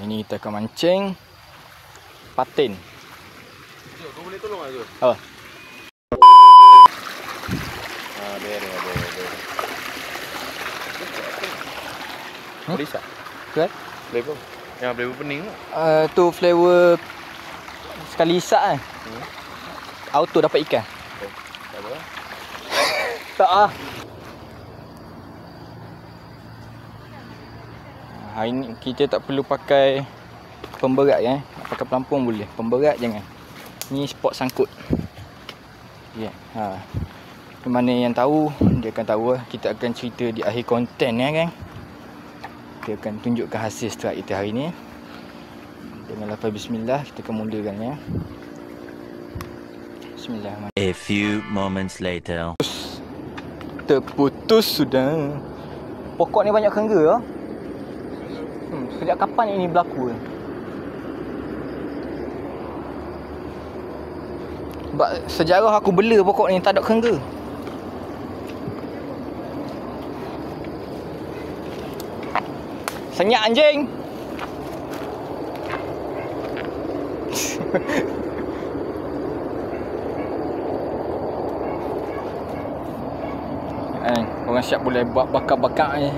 Ini kita akan mancing patin. Jom, kau boleh tolong tak Zul? Oh. Ada. Polisa? What? Flavor? Yang flavor pening tak? Tu flavor sekali isak kan. Auto dapat ikan. Tak apa lah. Tak ah. Hari ni kita tak perlu pakai pemberat ya. Nak pakai pelampung boleh. Pemberat jangan. Ni spot sangkut. Ya. Yeah. Mana yang tahu, dia akan tahu lah. Kita akan cerita di akhir konten ya kan. Kita akan tunjukkan hasil strike kita hari ni. Dengan lafaz bismillah kita akan mulakan ya. Bismillahirrahmanirrahim. A few moments later. Terputus sudah. Pokok ni banyak kerengga lah. Sejak kapan ini berlaku? Sebab sejarah aku bela pokok ni tak ada kerengga. Senyak anjing. Orang siap boleh buat bakar-bakar ni.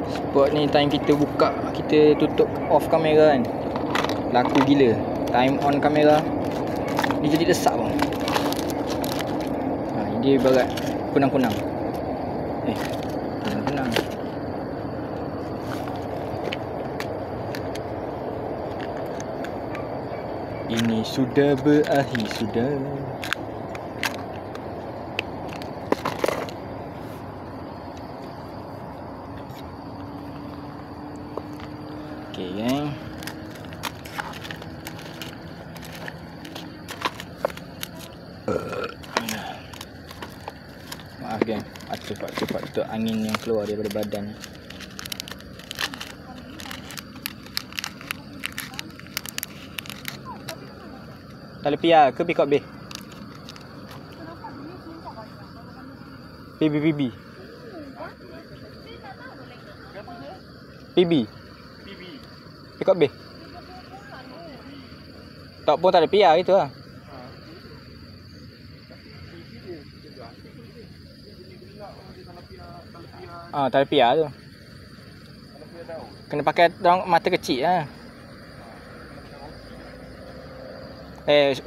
Spot ni time kita buka, kita tutup off kamera kan, laku gila. Time on kamera dia jadi lesak bang. Dia ibarat kunang-kunang. Kunang-kunang. Ini sudah berakhir sudah. Okay, gang. Maaf gang, cepat tu angin yang keluar daripada badan. Tali piar ke pick up B? PB. Pick up B. Tak pun tak ada piar gitu lah. Tali piar tu. Kena pakai daun mata kecil lah.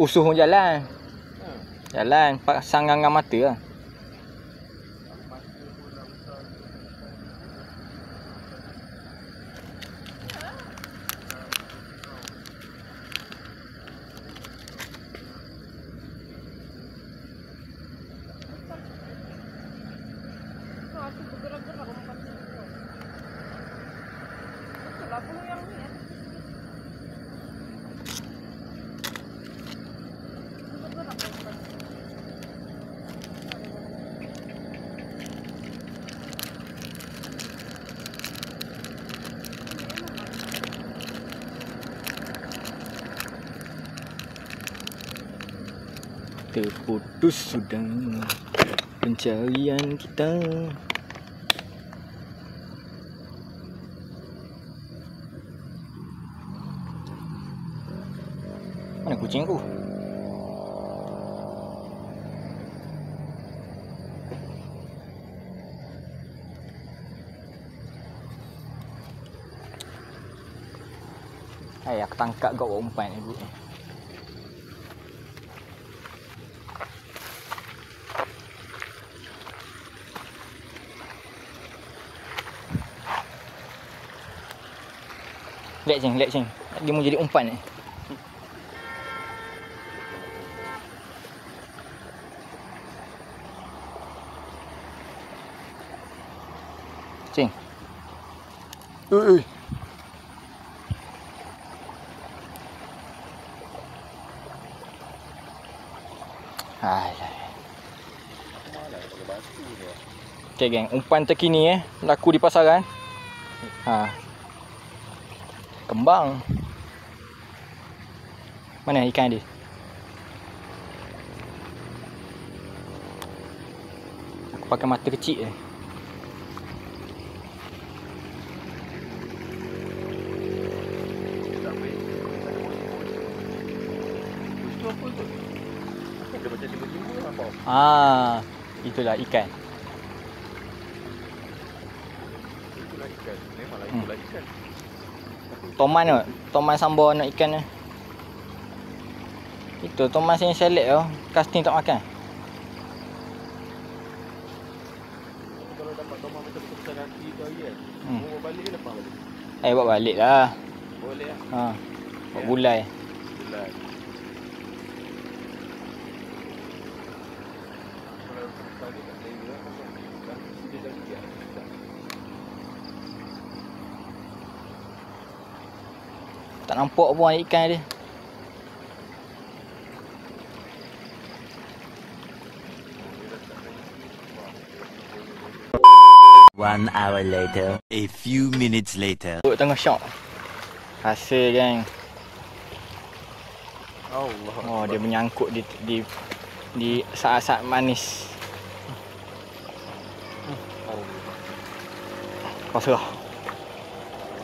Usuh jalan. Jalan pasang ganggang mata lah. Terputus sudah pencarian kita. Mana kucingku? Aku tangkap kau umpan ni bu. Lihat cing. Dia mau jadi umpan ni. Cing. Ui. Okay geng, umpan terkini laku di pasaran. Kembang. Mana ikan dia? Aku pakai mata kecil je. Itulah ikan. Itulah ikan. Memanglah itulah ikan. Toman tu. Toman sambal nak ikan tu. Itu toman yang select tu. Casting tak makan. Kalau dapat tomat betul-betul besar kaki tu hari kan. Bawa balik ke lepas balik? Bawa balik lah. Boleh lah. Bawa bulai. Bulan. Kalau besar ni tak boleh juga. Dia dah sikit. Tak nampak pun ikan dia. One hour later. A few minutes later. Duduk tengah syok. Hasil kan. Allah. Dia menyangkut di saat-saat manis. Pasrah.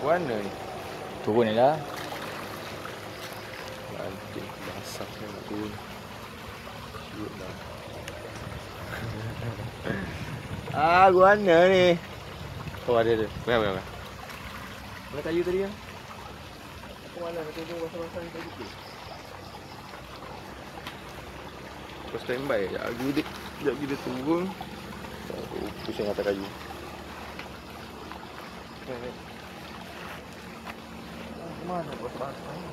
Warna ni. Turun ni lah. Lantik. Basah saya nak turun. Shoot lah. Warna ni. Oh ada. Berapa? Mana kayu tadi kan? Apa mana nak tunggu basah-basah ni tadi tu? Kau standby sekejap lagi dia. Sekejap lagi dia turun. Aku pusing atas kayu. Mana basah-basah ni?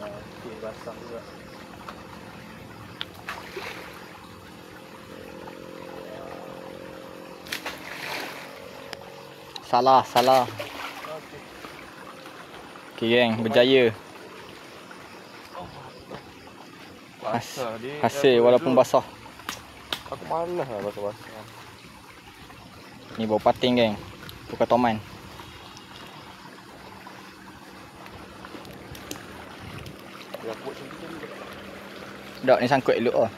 Okey, basah juga. Salah. Okey geng, berjaya. Basah dia. Hasil walaupun basah. Aku malas lah basah-basah. Ni bawa pating geng. Bukan toman. Dia buat macam tu tadi. Dak ni sangkut elok lah.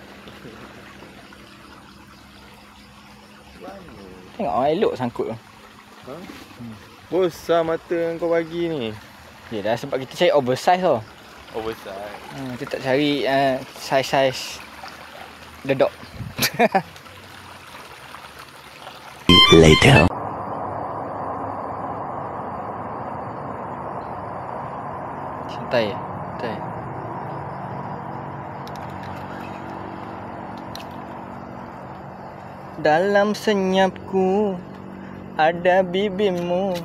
Tengok elok sangkut tu. Besar mata yang kau bagi ni. Ya dah sebab kita cari oversize tau. Oversize. Kita tak cari size dedok. Later. Santai. Dalam senyapku ada bibirmu.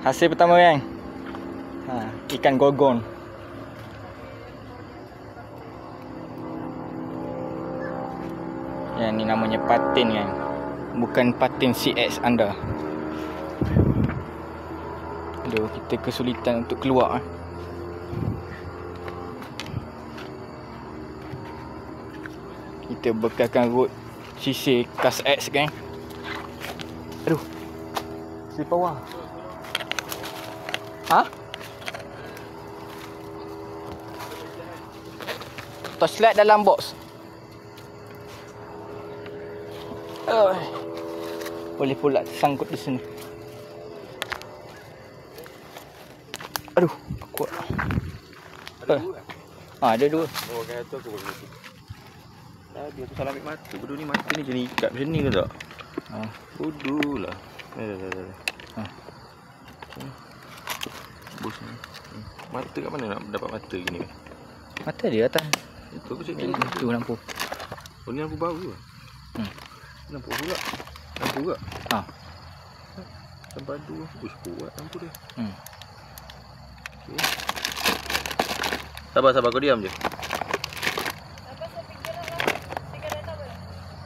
Hasil pertama kan? Ikan gorgon. Yang ni namanya patin kan. Bukan patin CX anda. Aduh, kita kesulitan untuk keluar. Kita bekalkan rod sisir Kas X kan. Aduh. Slip bawah. Torchlight dalam box. Boleh pula sangkut di sini. Aduh, kuat. Ada dua. Oh, kan tu aku boleh. Tadi aku salah ambil mata. Bodoh ni mata ni jenis ikat macam ni ke tak? Bodoh lah. Bos ni. Mata kat mana nak dapat mata gini? Mata dia atas. Itu aku cakap Itu lampu. Oh ni lampu baru lah. Lampu pula. Lampu juga. Sampai dua. Uish, kuat lampu dia. Okay. Sabar kau diam je.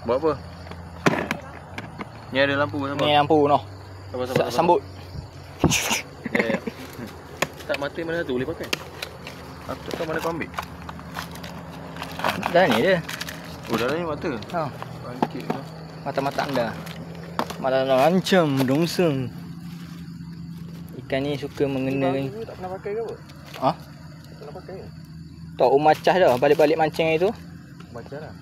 Buat apa? Ni ada lampu sabar. Ni lampu noh. Sabar. Sambut. Tak mata mana satu boleh pakai? Aku tak tahu mana kau ambil. Dah ni dia. Oh dah ni mata. Bangkit lah. Mata-mata anda. Malah lancam dongseng. Ikan ni suka mengenakan. Tak pernah pakai ke apa? Tak pernah pakai ke? Tak umar cas dah. Balik-balik mancing hari tu. Macam lah.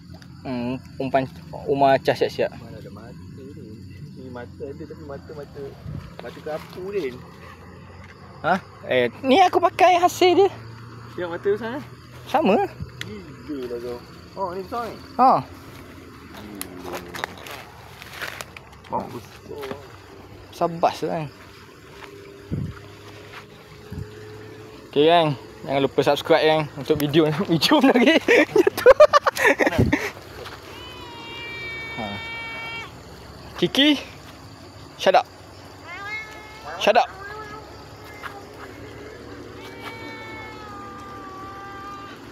Umpan umar cas siap-siap. Mana ada mata ni. Ni mata ada tapi mata kapu Din. Ha? Ni aku pakai hasil dia. Tengok mata sana. Sama. Gila lah kau. Oh, ni besar ni. Ha. Bagus. Sabas kan. Okay gang, jangan lupa subscribe gang untuk video lagi. Ha. Kiki, shut up. Shut up.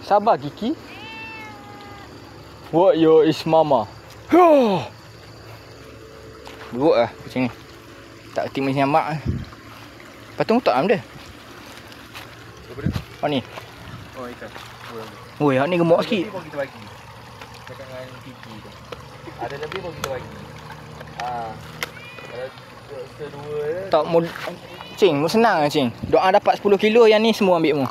Sabar Kiki. What your is mama? Buruk lah kucing ni. Tak erti macam mak. Patung tak am dia. Apa dia? Oh ni. Oh, ikan. Woi, hak ni gemuk sikit. Lebih pun kita bagi. Cakap dengan Kiki tu. Ada lebih pun kita bagi. Kalau kedua dia. Tak mau cing, mu senang lah cing. Doa dapat 10 kilo yang ni semua ambil mu.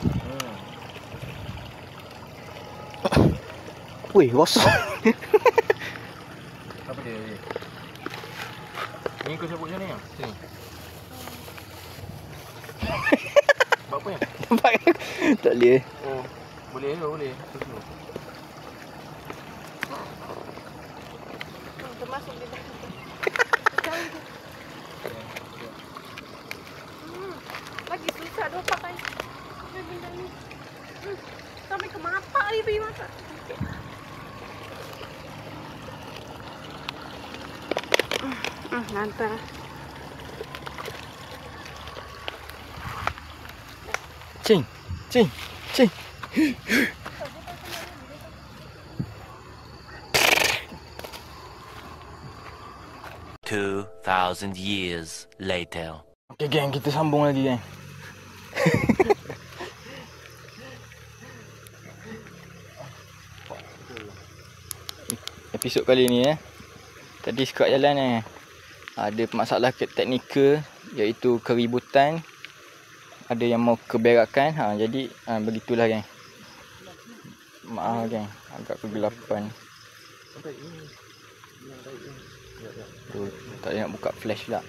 Weh, rosak. Apa dia? Ni kau cabut macam ni ah? Sini. Buat apa ya? Tak boleh. Oh, boleh. Terus. Termasuk di dalam. Lagi susah dua pakai. Benda ni. Sampai ke mata ni pergi mata. Nanti. Cing. 2,000 years later. Okay gang, kita sambung lagi gang. Episod kali ni tadi skuad jalan ada masalah teknikal iaitu keributan. Ada yang mau keberakan. Jadi begitulah gang. Maaf gang, agak kegelapan. Tu tak nak buka flash pula.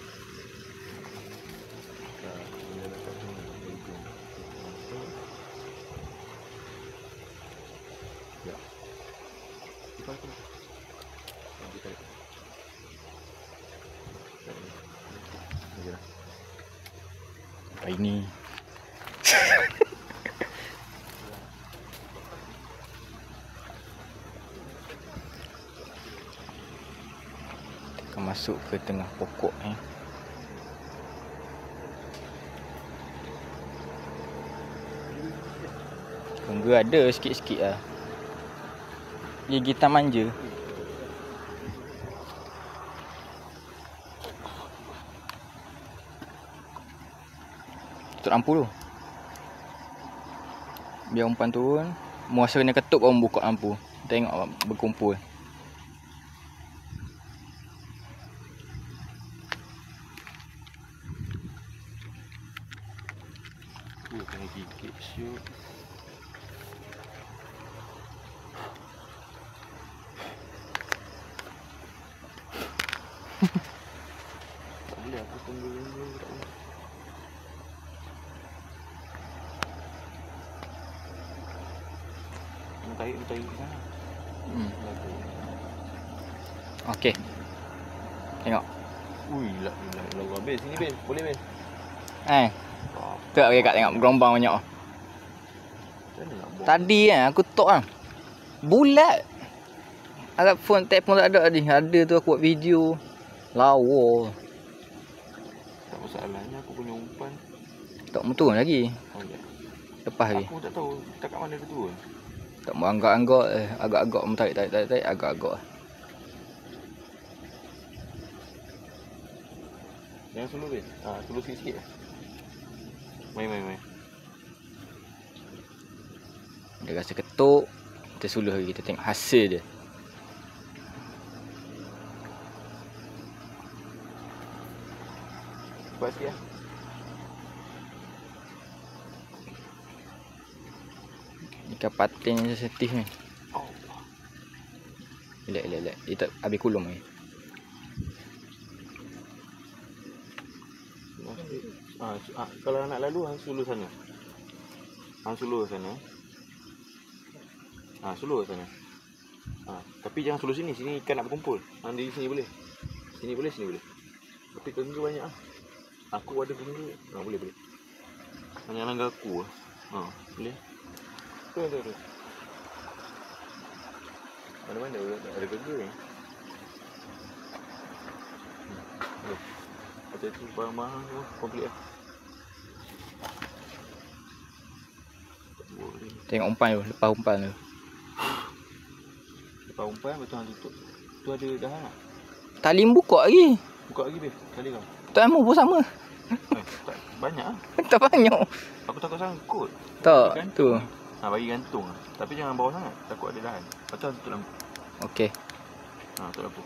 Apa ini? Kita masuk ke tengah pokok Tunggu ada sikit-sikit lah. Gigitan manja. Tutup lampu tu. Biar umpan turun. Muasa kena ketuk baru buka lampu. Tengok berkumpul. Kena gigit shoot. Tak boleh aku tunggu tak boleh. Tarik sana. Okey. Tengok. Ui, lah Ben, sini Ben. Boleh Ben. Tak boleh kat tengok gelombang banyak. Tadi aku tok bulat. Agak phone tap pun tak ada tadi. Ada tu aku buat video. Lawa. Tak masalahnya aku punya umpan. Tak mau turun lagi. Oh ya. Lepas lagi. Aku tak tahu tak kat mana dia turun. Tak mau anggap-anggap agak-agak tarik agak-agak. Jangan suluh Ben. Suluh sikit-sikit. Main. Dia rasa ketuk. Kita suluh lagi, kita tengok hasil dia. Buat sikit Ikan patin sensitif ni. Oh. Elak. Dia tak habis kulum lagi. Kalau nak lalu hang sulu sana. Sulu sana. Sulu sana. Tapi jangan sulu sini. Sini ikan nak berkumpul. Hang di sini boleh. Sini boleh, sini boleh. Tapi gengga banyak ah. Aku ada gengga. Boleh. Hanya langgar aku boleh. Tu. Mana-mana ada gengga ni. Hati-hati barang mahal tu komplit lah. Tengok umpan tu, lepas umpan tu. Lepas umpan betul hang tutup. Tu ada dahan tak? Tali buka lagi. Buka lagi Beb, tali kau. Tak mu pun sama. Tak banyak ah. Tak banyak. Aku takut sangkut. Tak, tu. Bagi gantung. Tapi jangan bawah sangat. Takut ada dahan. Lepas tu tutup lampu. Okey. Tutup lampu.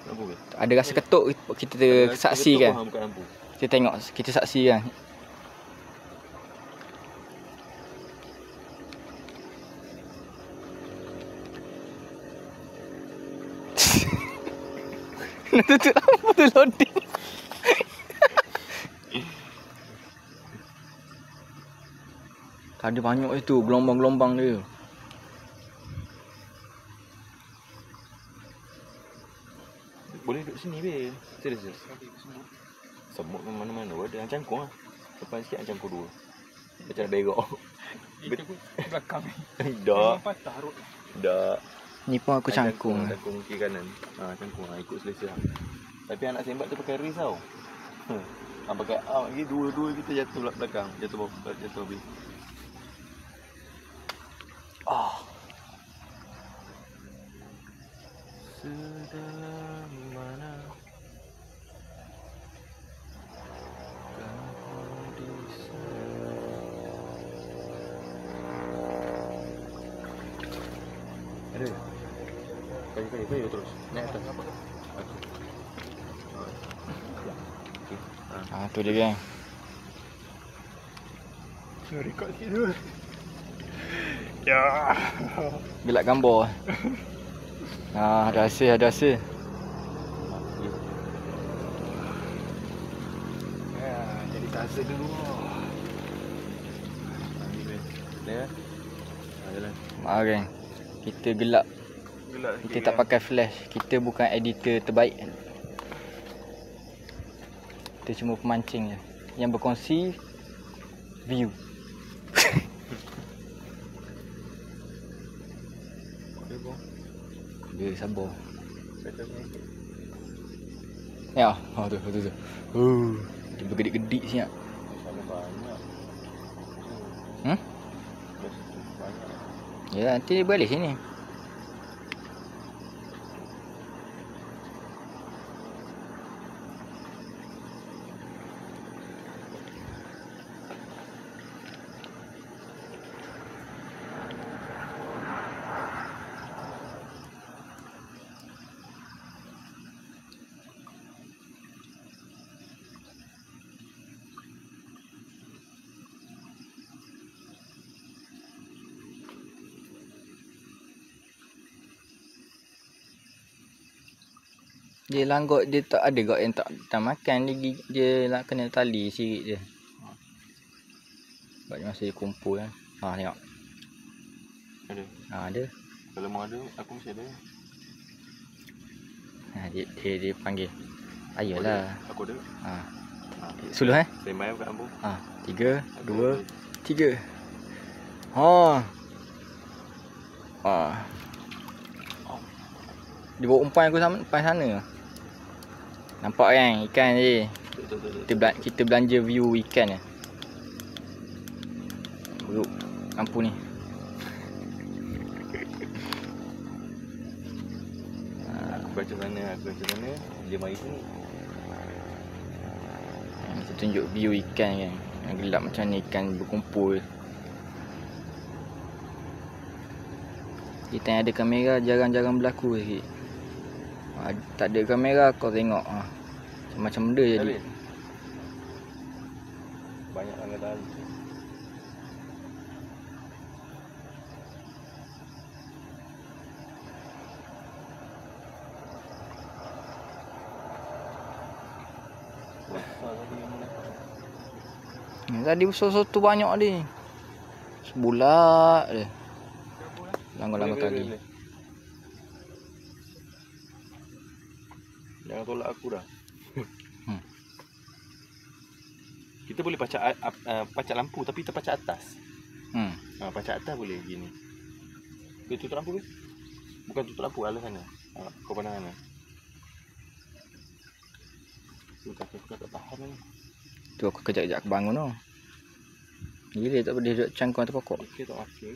Lampu Beb. Ada rasa ketuk kita saksikan. Buka lampu. Kita tengok, kita saksikan. Nak tutup lampu tu loading. Ada banyak itu gelombang-gelombang dia. Boleh duduk sini Beb. Serius. Semut mana-mana ada. Hang cangkung lah. Depan sikit hang cangkung dua. Macam berok. Itu belakang ni. Dah. Patah rot. Dah. Ni pun aku cangkung. Cangkung kiri kanan. Cangkung ikut selesa. Tapi anak sembat tu pakai risau. Pakai out lagi dua-dua kita jatuh belakang. Jatuh habis. Sedalam mana kamu di sana. Ada. Kayu terus. Naik atas. Tu dia geng. Record sikit dulu. Gelak gambar. Ada hasil. Jadi taza dulu. Ya. Jalan. Maaf geng. Kita gelap. Kita tak pakai flash. Kita bukan editor terbaik. Kita cuma pemancing je. Yang berkongsi view. Dia sabar. Ya, tu. Dia bergedik-gedik siap. Ya, nanti dia balik sini. Dia langgut, dia tak ada gak yang tak makan. Dia nak kena tali sirik je. Sebab dia masih kumpul kan. Tengok. Ada. Ada. Kalau mau ada, aku mesti ada. Dia panggil. Ayolah. Aku ada. Suluh Saya main kat kampung. 3, 2, 3. Dia bawa umpan aku sampai sana. Nampak kan ikan je. Kita belanja view ikan je. Buruk lampu ni. Aku baca sana. Dia mari sini. Kita tunjuk view ikan kan. Yang gelap macam ni ikan berkumpul. Kita yang ada kamera jarang-jarang berlaku sikit. Tak ada kamera kau tengok macam benda jadi. Banyak langgar tali. Besar tadi yang mana? Tadi soto banyak ni. Sebulat dia. Langgar-langgar tadi. Jangan tolak aku dah. Kita boleh pacak lampu tapi terpacak atas. Pacak atas boleh gini. Dia tutup lampu ke? Bukan tutup lampu, alas sana. Kau pandang sana. Tu kaki aku tak tahan ni. Tu aku kejap-kejap aku bangun tu. Gila tak boleh duduk cangkang atas pokok. Okey tak okey.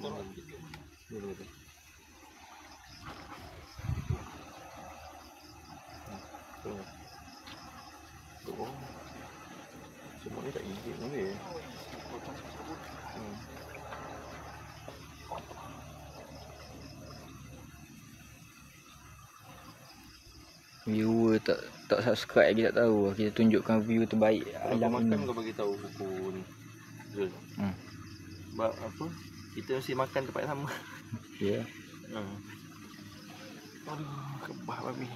Boleh. Oh. Semua ni tak hijau boleh. Viewer tak subscribe lagi tak tahu. Kita tunjukkan view terbaik Kalau kau alam makan ini. kau bagi tahu buku ni. Zul. Sebab apa? Kita mesti makan tempat yang sama. Ya. Aduh, kebah babi.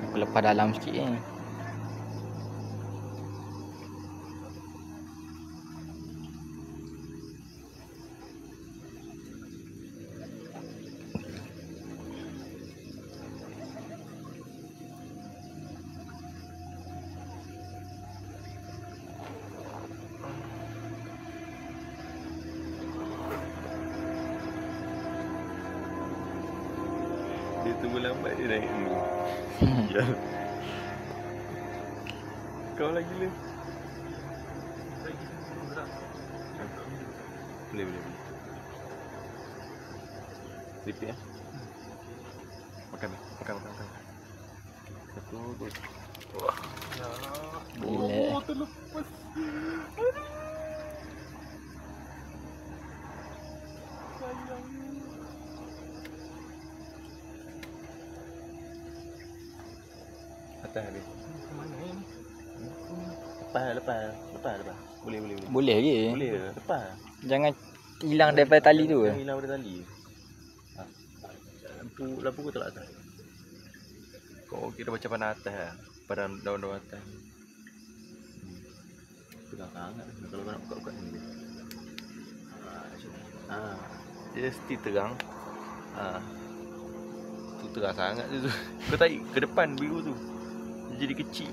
Aku lepas dalam sikit ni. Dia tunggu lambat dia naik dulu. Ya. Kau lagi le. Boleh. Sikit ya. Makan. Satu, dua. Wah. Gila. Terlepas. Atas habis. Mana ni? Lepas. Boleh. Boleh lagi. Boleh, lepas. Jangan hilang daripada tali tu. Jangan hilang daripada tali. Lampu kau tak atas. Kau kira macam mana atas lah. Pada daun-daun atas. Tegang sangat. Kalau kau nak buka-buka ni. Dia mesti tegang. Tu tegang sangat tu. Kau tarik ke depan biru tu. Dia jadi kecil.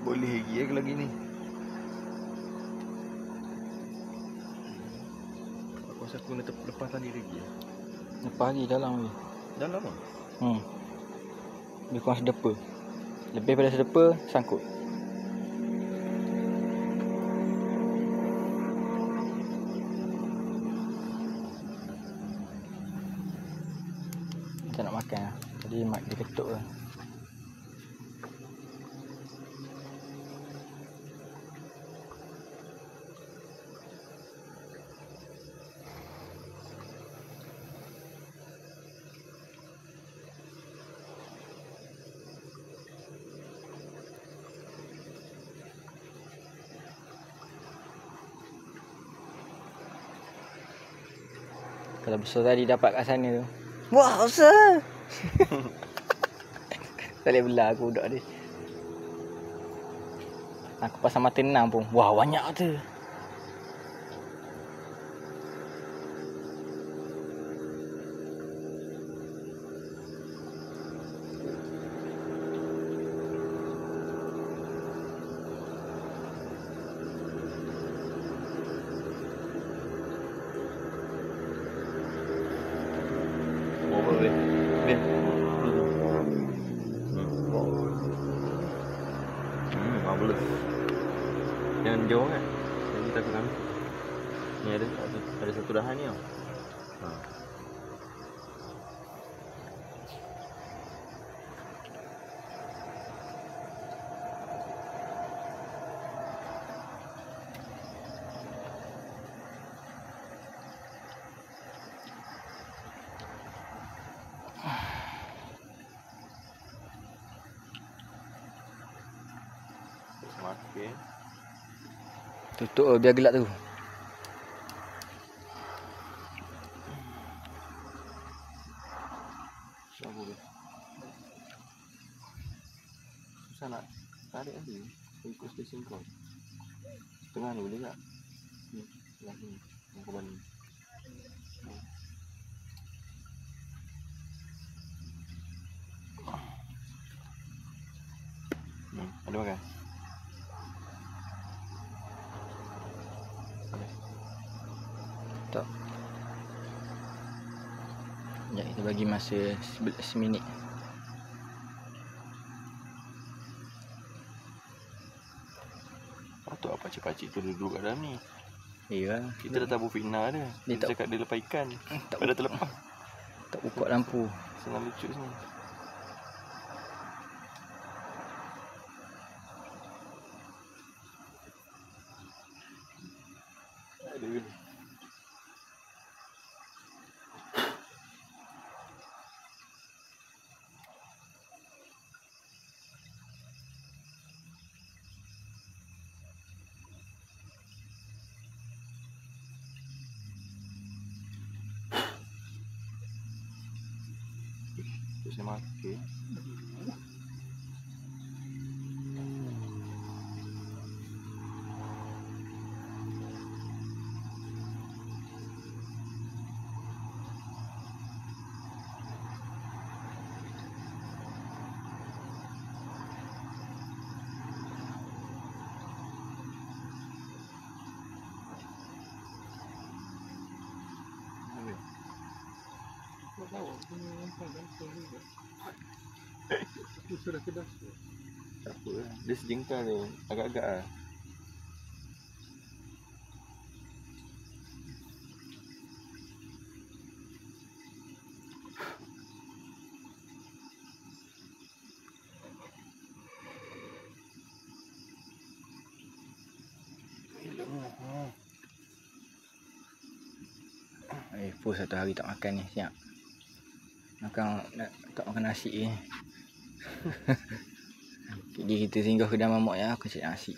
Boleh lagi kalau gini. Aku rasa aku nak lepas tali lagi. Lepas lagi dalam ni. Dalam lah. Lebih kurang sedepa. Lebih pada sedepa, sangkut. Macam nak makan lah. Tadi mak dia ketuk lah. Kalau besar tadi dapat kat sana tu. Wah, besar. Tak boleh belah aku budak ni. Aku pasang mata enam pun. Wah, banyak tu. Boleh. Jangan jauh kan. Jadi takut kami. Ni ada satu dahan ni tau. Makin. Tutup biar gelap tu. Apa dia? Susah nak tarik tadi. Ikut stesen kau. Tengah ni boleh tak? Ni, tengah ni. Yang kau balik. Ada makan? Tak. Ya, kita bagi masa 11 minit. Patut apa pakcik-pakcik tu duduk kat dalam ni. Ya. Kita dah tahu fitnah dia. Dia Dia tak- cakap dia lepas ikan. Tak Pada terlepas. tak buka lampu. Senang lucu semua. Ada ke? Terus saya makan. Tak apa lah. Dia sejengkal je. Agak-agak lah. Pus satu hari tak makan ni, siap. Tak makan nasi ni. Jadi kita singgah kedai mamak ya, aku cari nasi.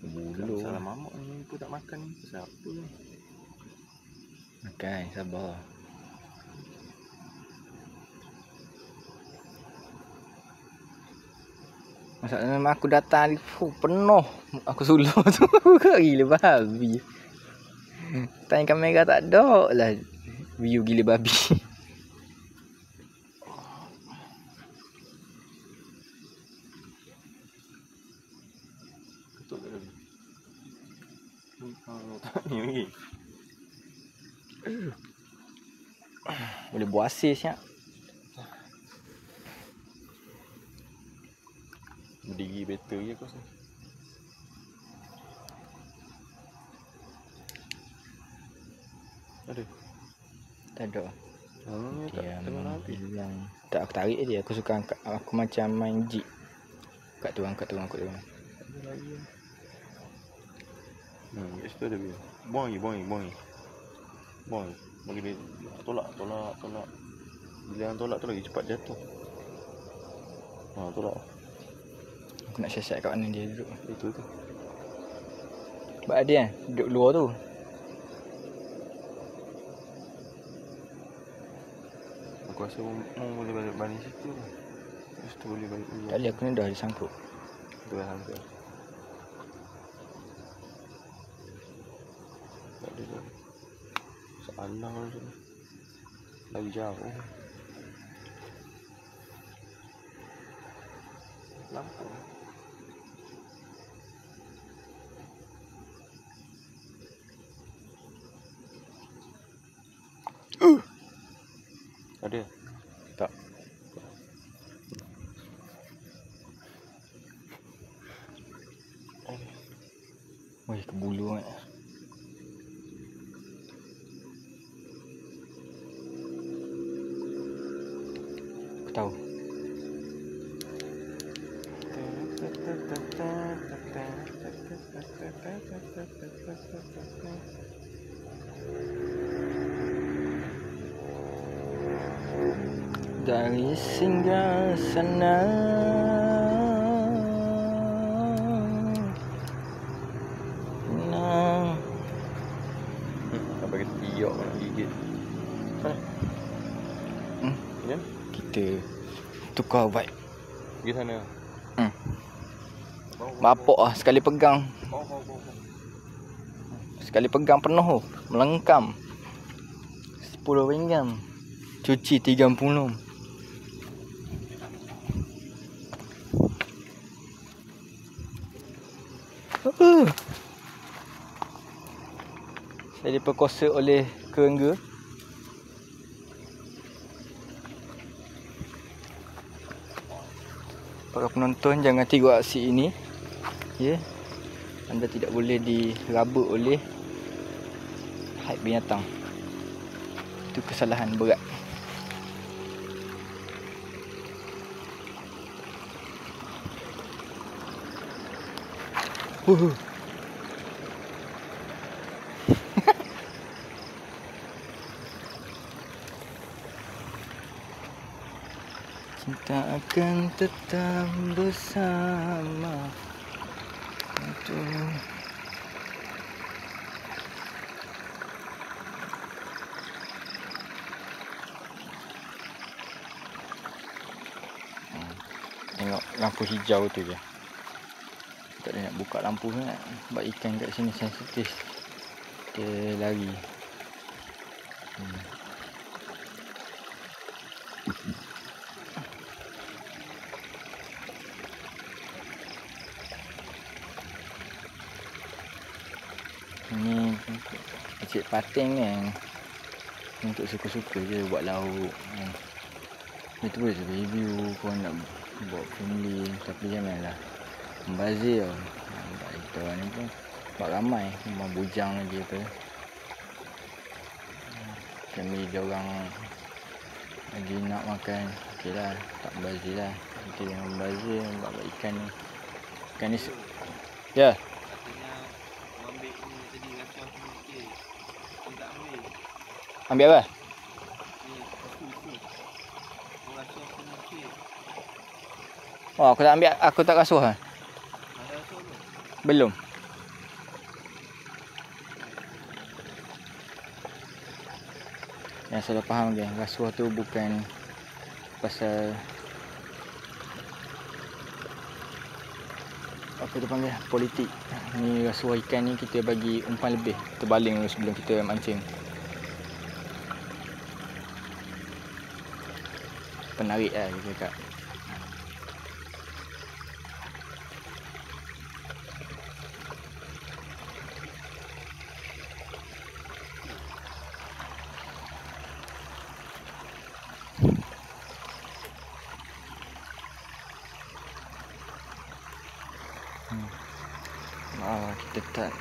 Bulu. Salah mamak ni pun tak makan ni. Pasal apa ni? Makan, sabar. Masalahnya aku datang ni penuh. Aku suluh tu. Gila babi. Tanya kamera tak ada lah. View gila babi. Ketuk tak lagi. Tak ni lagi. Boleh buat asis ya. Berdiri better je aku rasa. Ada? Tak ada. Tak tengok nanti. Bilang. Tak, aku tarik je. Aku suka angkat. Aku macam main jeep. Angkat turun. Ada lagi lah. Kat situ ada dia. Buang je. Bagi dia tolak. Bila yang tolak tu lagi cepat jatuh. Tolak. Aku nak siasat kat mana dia duduk. Itu tu. Sebab dia duduk luar tu. Aku rasa boleh balik situ. Lepas tu boleh balik dulu. Tak boleh, aku ni dah disangkut. Tu lah hampir. Tak ada dah. Sealang tu. Lagi jauh. Lampu. Ada? Tak. Wih, kebulu kan. Aku tahu. Dari singgah sana Sampai ke tepi. Biok nak gigit. Sana. Kan? Kita tukar vibe. Pergi sana. Bapak lah sekali pegang. Sekali pegang penuh melengkam. 10 ringgam. Cuci 30. Saya diperkosa oleh kerengga. Para penonton, jangan tiru aksi ini. Ya. Anda tidak boleh diraba oleh haid binatang. Itu kesalahan berat. Cinta akan tetap bersama. Aduh. Tengok lampu hijau tu je. Tak ada nak buka lampu ni nak. Sebab ikan kat sini sensitif. Dia lari. Ni kecil pating kan. Untuk suka-suka je buat lauk. Itu boleh saya review. Kau nak buat family. Tapi janganlah membazir. Nampak kita orang ni pun buat ramai. Memang bujang lagi apa. Family dia orang lagi nak makan. Okey lah. Tak membazir lah. Nanti yang membazir buat ikan ni. Ikan ni ya. Ambil apa? Oh, aku tak ambil, aku tak rasuh lah. Belum. Yang salah faham kan, rasuah tu bukan pasal apa tu panggil, politik. Ni rasuah ikan ni kita bagi umpan lebih. Kita baling dulu sebelum kita mancing. Penarik lah kita cakap. Kita tak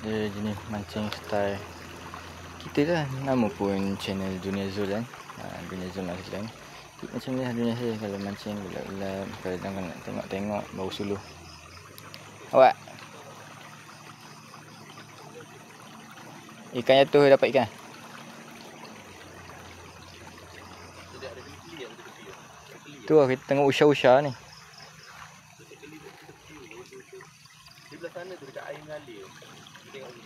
dia jenis mancing style kita lah. Nama pun channel Dunia Zul kan. Dunia Zul nak sekarang macam ni lah dunia saya. Kalau mancing gelap-gelap, kadang-kadang nak tengok-tengok baru suluh. Awak ikan jatuh dapat ikan. Tu lah kita tengok usha-usha ni. Di belah sana tu dekat air mengalir. Tengok ni.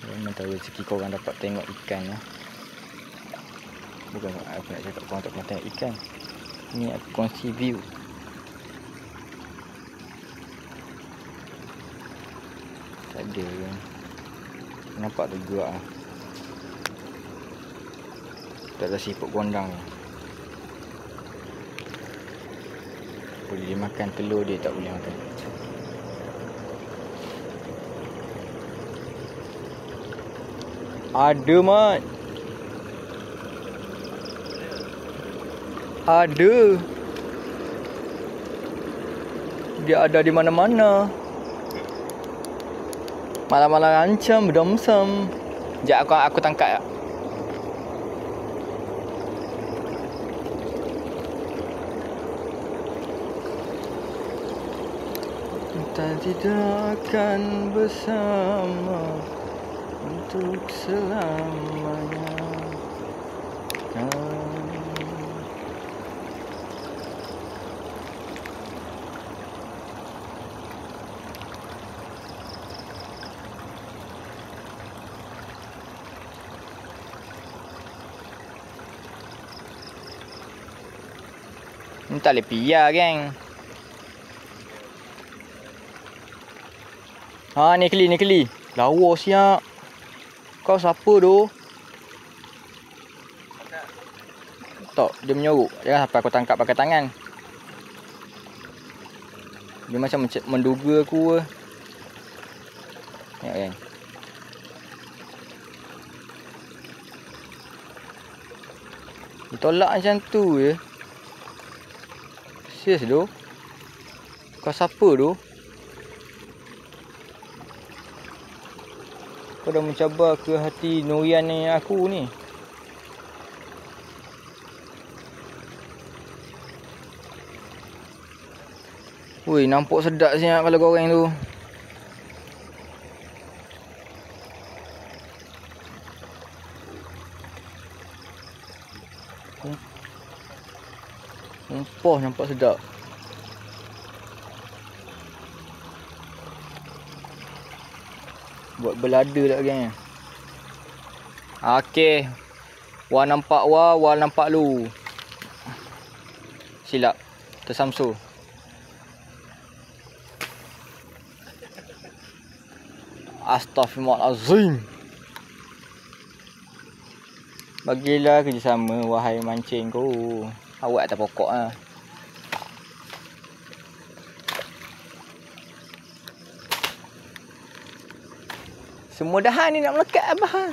Memang tahu rezeki korang dapat tengok ikan lah. Bukan aku nak cakap korang tak pernah tengok ikan. Ni aku kongsi view. Tak ada kan. Nampak tu gerak lah. Tak ada siput gondang ni. Boleh dia makan telur, dia tak boleh makan. Ada mat. Ada. Dia ada di mana-mana. Malam-malam ancam berdomsam. Sekejap aku tangkap. Kita tidak akan bersama untuk selamanya. Ni tak boleh piar, geng. Ha, ni keli. Lawa siap. Kau siapa tu? Tak, dia menyorok. Jangan sampai aku tangkap pakai tangan. Dia macam menduga aku. Ya, geng. Dia tolak macam tu je. Serius tu? Kau siapa tu? Kau dah mencabar ke hati Nurian ni aku ni. Woi, nampak sedap siap kalau goreng tu. Empah nampak sedap. Buat belada tak geng. Okey. Wah nampak wah nampak lu. Silap. Tersamsul. Astaghfirullahalazim. Bagilah kerjasama wahai mancing ku. Awak atas pokok ah. Semua dahan ni nak melekat abah.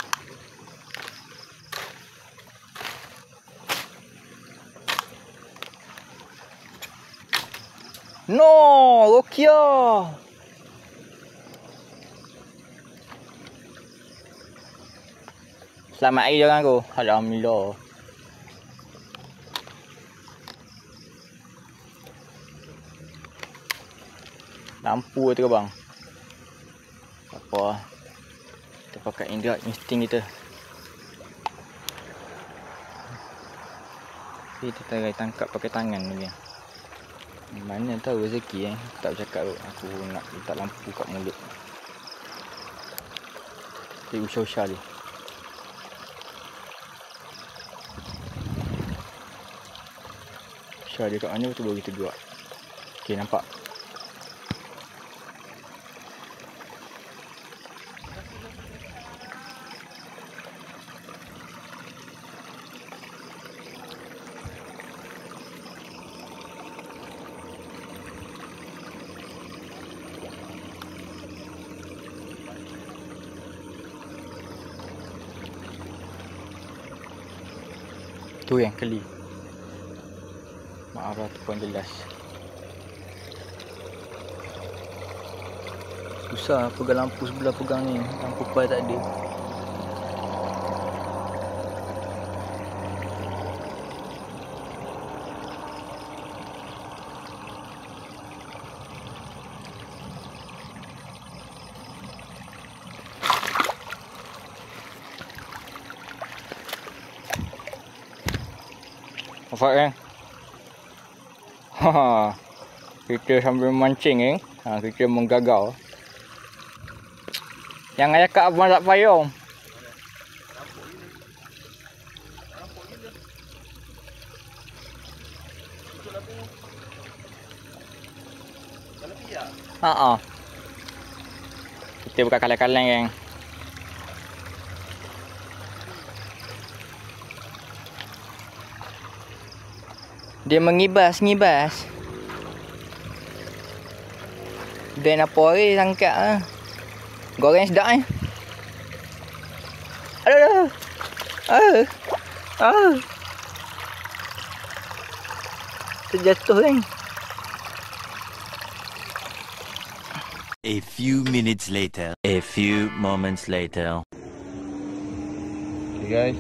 No, Rokia. Selamat hari jangan aku. Alhamdulillah. Lampu tu ke bang? Apa? Kita pakai indra insting kita. Kita try tangkap pakai tangan ni. Mana tahu rezeki tak bercakap tu. Aku nak letak lampu kat mulut. Dia usah-usah dia. Usah dia kat mana tu baru kita buat. Okey, nampak. Tu yang keli. Maaf lah tu pun jelas. Susah pegang lampu sebelah pegang ni. Lampu pai tak ada. Nampak kan? Ha, kita sambil mancing kita menggagal. Yang ayah kat abang tak payung. Kita buka kaleng-kaleng geng. Dia mengibas-ngibas. Ben apa hari tangkap goreng sedap Aduh. Terjatuh kan. A few minutes later. A few moments later. Okay guys.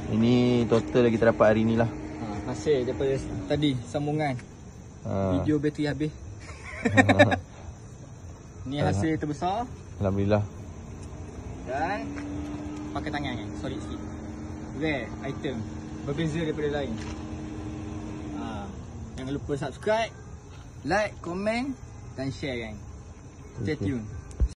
Ini total kita dapat hari ni lah. Hasil daripada tadi sambungan. Video bateri habis. Ni hasil terbesar. Alhamdulillah. Dan pakai tangan kan. Solid sikit. Rare item. Berbeza daripada lain. Jangan lupa subscribe, like, komen dan share kan. Stay tune.